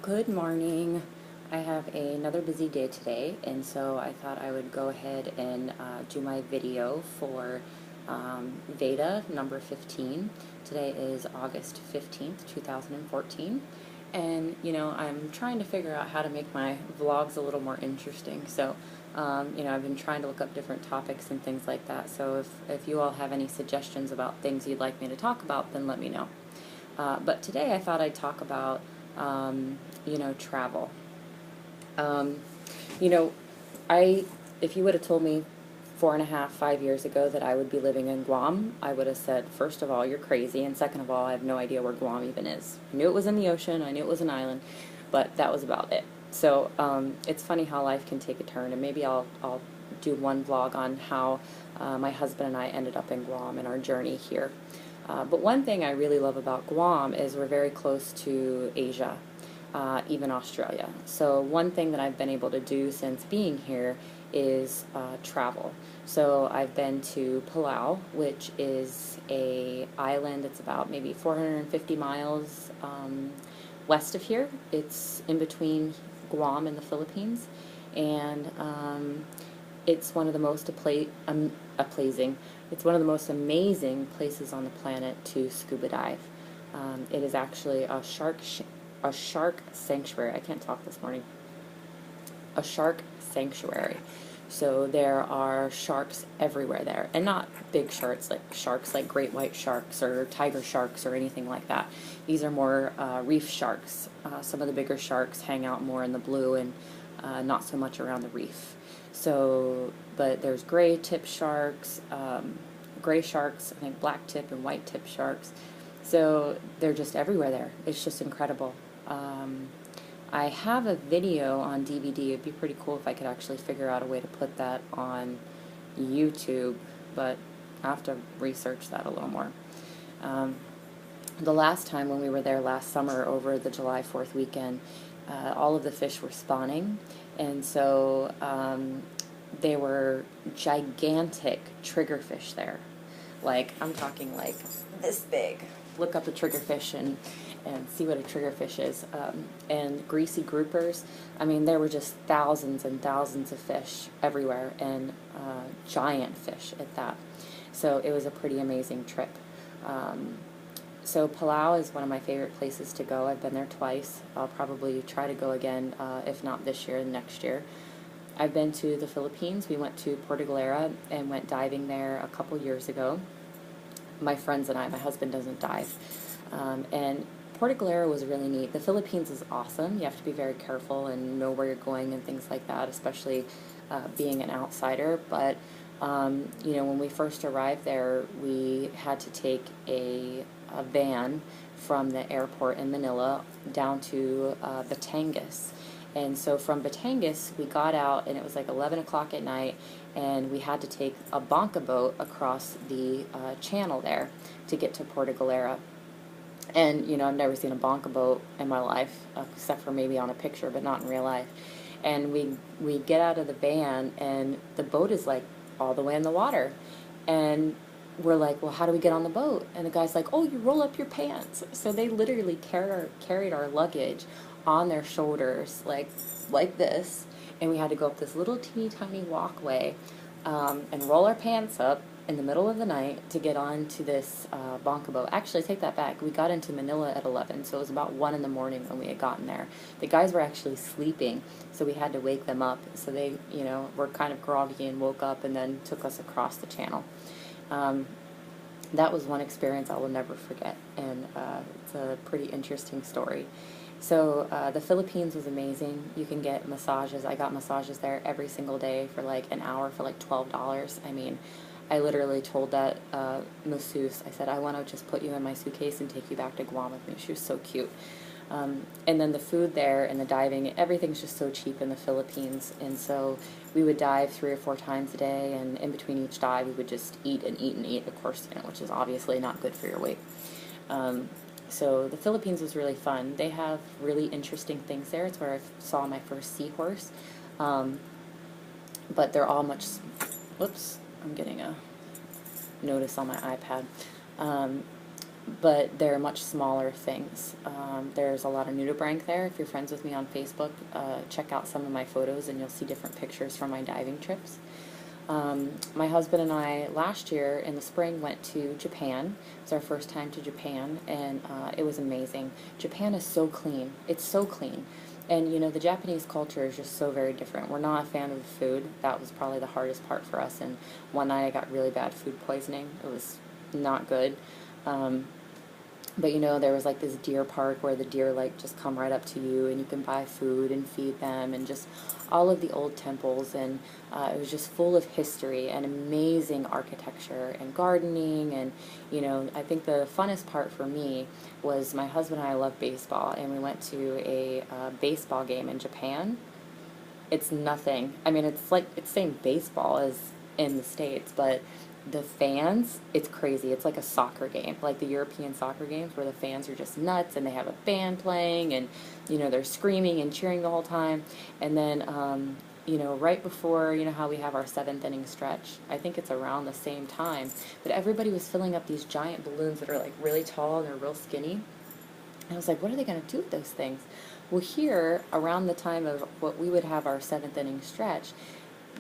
Good morning. I have another busy day today, and so I thought I would go ahead and do my video for Veda number 15. Today is August 15th, 2014, and I'm trying to figure out how to make my vlogs a little more interesting. So I've been trying to look up different topics and things like that. So if you all have any suggestions about things you'd like me to talk about, then let me know. But today I thought I'd talk about travel. You know, if you would have told me 4.5, 5 years ago that I would be living in Guam, I would have said, first of all, you're crazy, and second of all, I have no idea where Guam even is. I knew it was in the ocean, I knew it was an island, but that was about it. So it's funny how life can take a turn, and maybe I'll do one vlog on how my husband and I ended up in Guam and our journey here. But one thing I really love about Guam is we're very close to Asia, even Australia. So one thing that I've been able to do since being here is travel. So I've been to Palau, which is a island. It's about maybe 450 miles west of here. It's in between Guam and the Philippines, and it's one of the most it's one of the most amazing places on the planet to scuba dive. It is actually a shark sanctuary. I can't talk this morning. A shark sanctuary. So there are sharks everywhere there, and not big sharks like great white sharks or tiger sharks or anything like that. These are more reef sharks. Some of the bigger sharks hang out more in the blue and not so much around the reef. So, but there's gray tip sharks, gray sharks, I think black tip and white tip sharks. So they're just everywhere there. It's just incredible. I have a video on DVD. It'd be pretty cool if I could actually figure out a way to put that on YouTube, but I have to research that a little more. The last time when we were there last summer over the July 4th weekend, all of the fish were spawning, and so they were gigantic triggerfish there. Like, I'm talking like this big. Look up a triggerfish and see what a triggerfish is. And greasy groupers. I mean, there were just thousands and thousands of fish everywhere, and giant fish at that. So it was a pretty amazing trip. So Palau is one of my favorite places to go. I've been there twice. I'll probably try to go again, if not this year, next year. I've been to the Philippines. We went to Puerto Galera and went diving there a couple years ago. My friends and I, my husband doesn't dive. And Puerto Galera was really neat. The Philippines is awesome. You have to be very careful and know where you're going and things like that, especially being an outsider. But, when we first arrived there, we had to take a van from the airport in Manila down to Batangas. And so from Batangas, we got out, and it was like 11 o'clock at night, and we had to take a bonka boat across the channel there to get to Puerto Galera. And, I've never seen a bonka boat in my life, except for maybe on a picture, but not in real life. And we get out of the van, and the boat is like all the way in the water. And we're like, well, how do we get on the boat? And the guy's like, oh, you roll up your pants. So they literally carried our luggage on their shoulders, like this, and we had to go up this little teeny tiny walkway and roll our pants up in the middle of the night to get on to this bonka boat. Actually, take that back. We got into Manila at 11, so it was about 1 in the morning when we had gotten there. The guys were actually sleeping, so we had to wake them up. So they, were kind of groggy and woke up and then took us across the channel. That was one experience I will never forget, and it's a pretty interesting story. So the Philippines was amazing. You can get massages. I got massages there every single day for like an hour for like $12. I mean, I literally told that masseuse, I said, I want to just put you in my suitcase and take you back to Guam with me. She was so cute. And then the food there and the diving, everything's just so cheap in the Philippines. And so we would dive 3 or 4 times a day, and in between each dive we would just eat and eat and eat, of course, which is obviously not good for your weight. So the Philippines was really fun. They have really interesting things there. It's where I saw my first seahorse. But they're all much... Whoops, I'm getting a notice on my iPad. but they're much smaller things. There's a lot of nudibranch there. If you're friends with me on Facebook, check out some of my photos and you'll see different pictures from my diving trips. My husband and I last year in the spring went to Japan. It was our first time to Japan, and it was amazing. Japan is so clean. It's so clean. And you know, the Japanese culture is just so very different. We're not a fan of the food. That was probably the hardest part for us. And one night I got really bad food poisoning. It was not good. But you know, there was like this deer park where the deer like just come right up to you and you can buy food and feed them, and just all of the old temples, and it was just full of history and amazing architecture and gardening. And you know, I think the funnest part for me was my husband and I love baseball, and we went to a baseball game in Japan. It's nothing. I mean, it's like it's same baseball as in the States, but the fans, it's crazy. It's like a soccer game, like the European soccer games where the fans are just nuts and they have a band playing and, you know, they're screaming and cheering the whole time. And then, you know, right before, you know, how we have our 7th inning stretch, I think it's around the same time, but everybody was filling up these giant balloons that are like really tall and they're real skinny. And I was like, what are they going to do with those things? Well, here, around the time of what we would have our 7th inning stretch,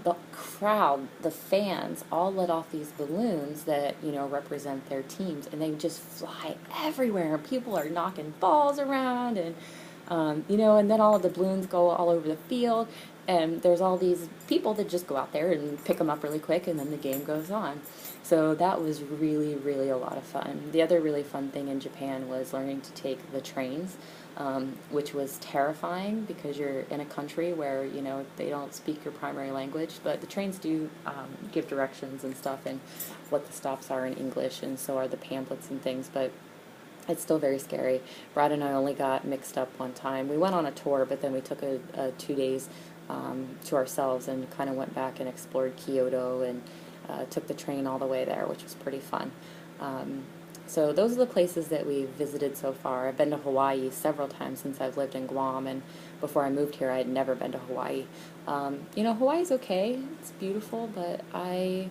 the crowd, the fans, all let off these balloons that, you know, represent their teams, and they just fly everywhere, and people are knocking balls around, and, you know, and then all of the balloons go all over the field, and there's all these people that just go out there and pick them up really quick, and then the game goes on. So that was really, really a lot of fun. The other really fun thing in Japan was learning to take the trains, which was terrifying because you're in a country where, you know, they don't speak your primary language, but the trains do give directions and stuff, and what the stops are in English, and so are the pamphlets and things, but it's still very scary. Brad and I only got mixed up one time. We went on a tour, but then we took a 2 days to ourselves and kind of went back and explored Kyoto, and took the train all the way there, which was pretty fun. So those are the places that we've visited so far. I've been to Hawaii several times since I've lived in Guam, and before I moved here I had never been to Hawaii. You know, Hawaii's okay, it's beautiful, but I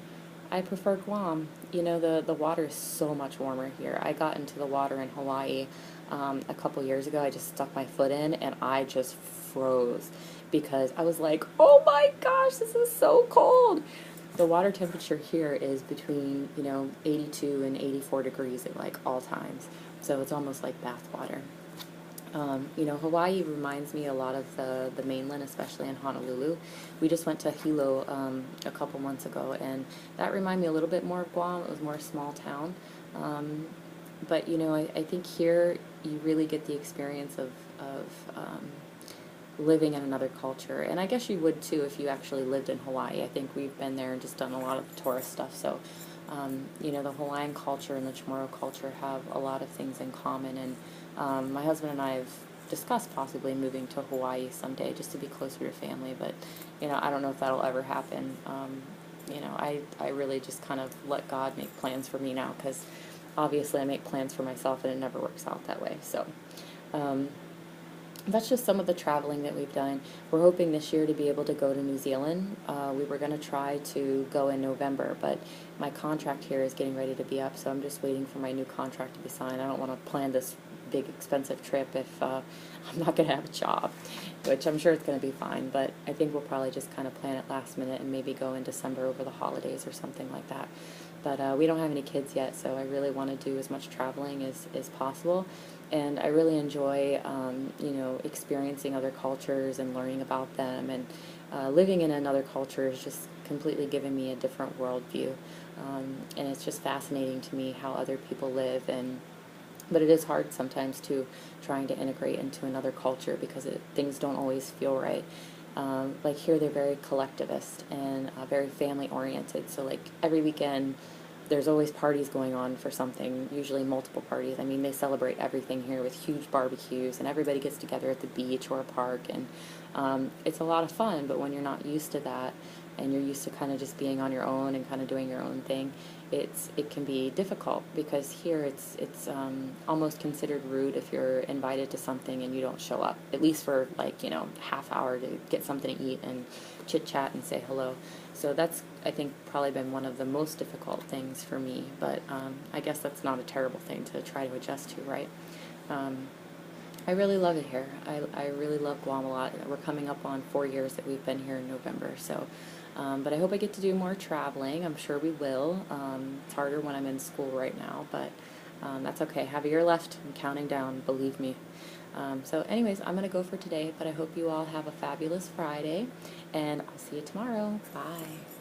prefer Guam. You know, the water is so much warmer here. I got into the water in Hawaii a couple years ago. I just stuck my foot in and I just froze because I was like, oh my gosh, this is so cold. The water temperature here is between, you know, 82 and 84 degrees at like all times. So it's almost like bath water. You know, Hawaii reminds me a lot of the mainland, especially in Honolulu. We just went to Hilo a couple months ago, and that reminded me a little bit more of Guam. It was more a small town. But, you know, I think here you really get the experience of living in another culture. And I guess you would too if you actually lived in Hawaii. I think we've been there and just done a lot of the tourist stuff. So, you know, the Hawaiian culture and the Chamorro culture have a lot of things in common. And my husband and I have discussed possibly moving to Hawaii someday just to be closer to family. But, you know, I don't know if that'll ever happen. You know, I really just kind of let God make plans for me now, because obviously I make plans for myself and it never works out that way. So, that's just some of the traveling that we've done. We're hoping this year to be able to go to New Zealand. We were going to try to go in November, but my contract here is getting ready to be up, so I'm just waiting for my new contract to be signed. I don't want to plan this big expensive trip if I'm not going to have a job, which I'm sure it's going to be fine, but I think we'll probably just kind of plan it last minute and maybe go in December over the holidays or something like that. But we don't have any kids yet, so I really want to do as much traveling as possible. And I really enjoy, you know, experiencing other cultures and learning about them. And living in another culture is just completely giving me a different worldview. And it's just fascinating to me how other people live. But it is hard sometimes too, trying to integrate into another culture, because things don't always feel right. Like here they're very collectivist and very family oriented. So like every weekend there's always parties going on for something, usually multiple parties. I mean, they celebrate everything here with huge barbecues, and everybody gets together at the beach or a park, and it's a lot of fun. But when you're not used to that, and you're used to kind of just being on your own and kind of doing your own thing, it can be difficult, because here it's almost considered rude if you're invited to something and you don't show up, at least for like, you know, half hour to get something to eat and chit chat and say hello. So that's, I think, probably been one of the most difficult things for me, but I guess that's not a terrible thing to try to adjust to, right? I really love it here. I really love Guam a lot. We're coming up on 4 years that we've been here in November, so but I hope I get to do more traveling. I'm sure we will. It's harder when I'm in school right now, but that's okay. Have a year left. I'm counting down, believe me. So anyways, I'm going to go for today, but I hope you all have a fabulous Friday, and I'll see you tomorrow. Bye.